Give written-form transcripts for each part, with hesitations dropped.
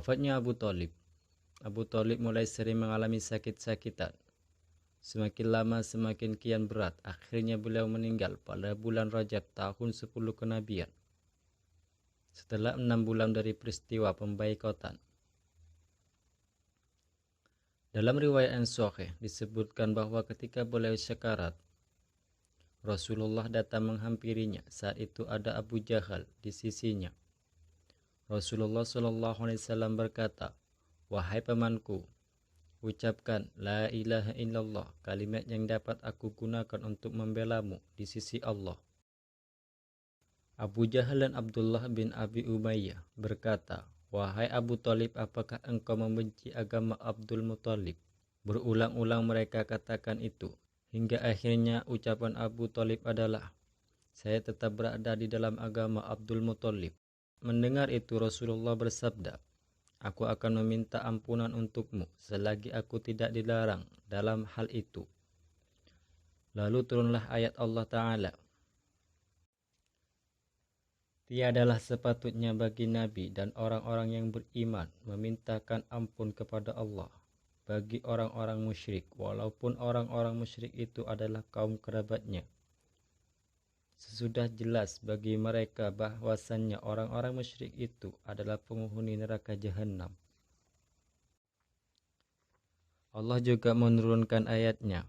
Wafatnya Abu Thalib. Abu Thalib mulai sering mengalami sakit-sakitan. Semakin lama semakin kian berat. Akhirnya beliau meninggal pada bulan Rajab tahun 10 kenabian. Setelah 6 bulan dari peristiwa pembaikotan. Dalam riwayat yang sahih disebutkan bahwa ketika beliau sekarat, Rasulullah datang menghampirinya. Saat itu ada Abu Jahal di sisinya. Rasulullah SAW berkata, "Wahai pamanku, ucapkan la ilaha illallah, kalimat yang dapat aku gunakan untuk membelamu di sisi Allah." Abu Jahal dan Abdullah bin Abi Umayyah berkata, "Wahai Abu Thalib, apakah engkau membenci agama Abdul Muthalib?" Berulang-ulang mereka katakan itu, hingga akhirnya ucapan Abu Thalib adalah, "Saya tetap berada di dalam agama Abdul Muthalib." Mendengar itu Rasulullah bersabda, "Aku akan meminta ampunan untukmu selagi aku tidak dilarang dalam hal itu." Lalu turunlah ayat Allah Ta'ala, "Tiadalah sepatutnya bagi Nabi dan orang-orang yang beriman memintakan ampun kepada Allah bagi orang-orang musyrik, walaupun orang-orang musyrik itu adalah kaum kerabatnya. Sesudah jelas bagi mereka bahwasannya orang-orang musyrik itu adalah penghuni neraka jahanam." Allah juga menurunkan ayatnya,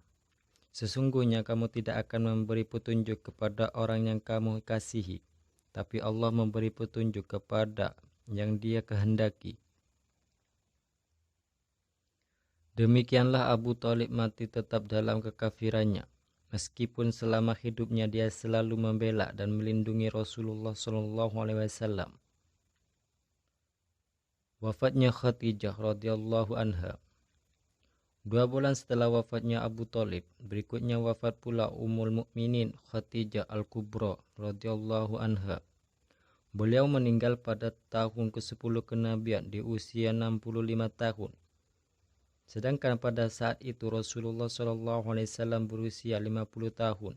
"Sesungguhnya kamu tidak akan memberi petunjuk kepada orang yang kamu kasihi, tapi Allah memberi petunjuk kepada yang Dia kehendaki." Demikianlah Abu Thalib mati tetap dalam kekafirannya, meskipun selama hidupnya dia selalu membela dan melindungi Rasulullah SAW. Wafatnya Khadijah radhiyallahu anha. 2 bulan setelah wafatnya Abu Thalib, berikutnya wafat pula Ummul Mukminin Khadijah Al-Kubra radhiyallahu anha. Beliau meninggal pada tahun ke-10 kenabian di usia 65 tahun. Sedangkan pada saat itu Rasulullah SAW berusia 50 tahun.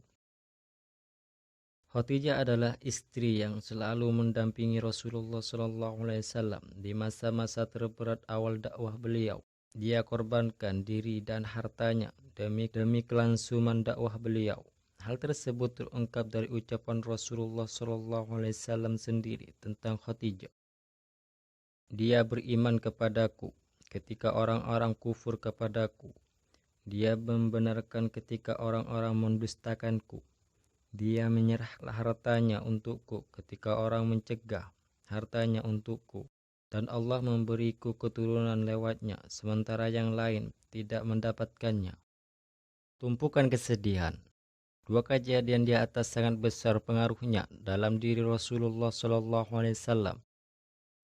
Khadijah adalah istri yang selalu mendampingi Rasulullah SAW di masa-masa terberat awal dakwah beliau. Dia korbankan diri dan hartanya demi kelangsungan dakwah beliau. Hal tersebut terungkap dari ucapan Rasulullah SAW sendiri tentang Khadijah. "Dia beriman kepadaku ketika orang-orang kufur kepadaku. Dia membenarkan ketika orang-orang mendustakanku. Dia menyerah hartanya untukku ketika orang mencegah hartanya untukku. Dan Allah memberiku keturunan lewatnya, sementara yang lain tidak mendapatkannya." Tumpukan kesedihan. 2 kejadian di atas sangat besar pengaruhnya dalam diri Rasulullah SAW.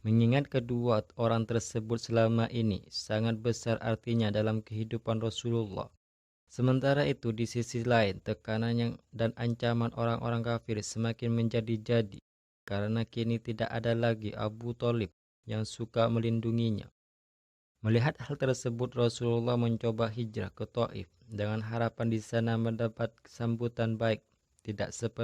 Mengingat kedua orang tersebut selama ini sangat besar artinya dalam kehidupan Rasulullah. Sementara itu di sisi lain tekanan dan ancaman orang-orang kafir semakin menjadi-jadi karena kini tidak ada lagi Abu Thalib yang suka melindunginya. Melihat hal tersebut Rasulullah mencoba hijrah ke Taif dengan harapan di sana mendapat sambutan baik, tidak seperti